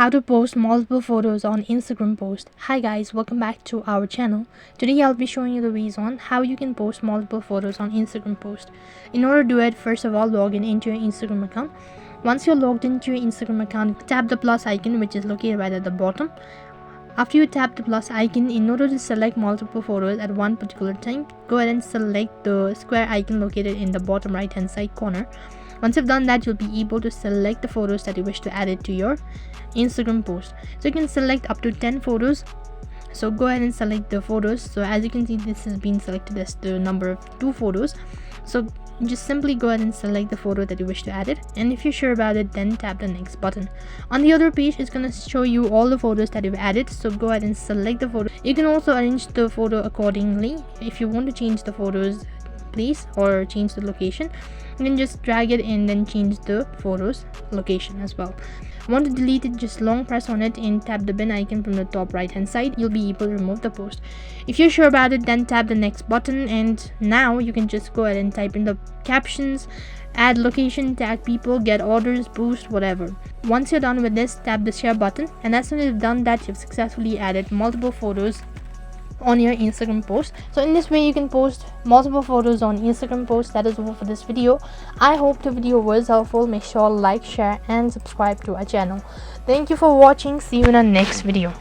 How to post multiple photos on Instagram post. Hi guys, welcome back to our channel. Today I'll be showing you the ways on how you can post multiple photos on Instagram post. In order to do it, first of all, log in into your Instagram account. Once you're logged into your Instagram account, tap the plus icon which is located right at the bottom. After you tap the plus icon, in order to select multiple photos at one particular time, go ahead and select the square icon located in the bottom right hand side corner. Once you've done that, you'll be able to select the photos that you wish to add it to your Instagram post. So you can select up to 10 photos. So go ahead and select the photos. So as you can see, this has been selected as the number of 2 photos. So just simply go ahead and select the photo that you wish to add it, and if you're sure about it, then tap the next button. On the other page, it's going to show you all the photos that you've added. So go ahead and select the photo. You can also arrange the photo accordingly. If you want to change the photos place or change the location, you can just drag it and then change the photos location as well. Want to delete it, just long press on it and tap the bin icon from the top right hand side. You'll be able to remove the post. If you're sure about it, then tap the next button, and now you can just go ahead and type in the captions, add location, tag people, get orders, boost, whatever. Once you're done with this, tap the share button, and as soon as you've done that, you've successfully added multiple photos on your Instagram post. So in this way, you can post multiple photos on Instagram post. That is all for this video. I hope the video was helpful. Make sure to like, share and subscribe to our channel. Thank you for watching. See you in our next video.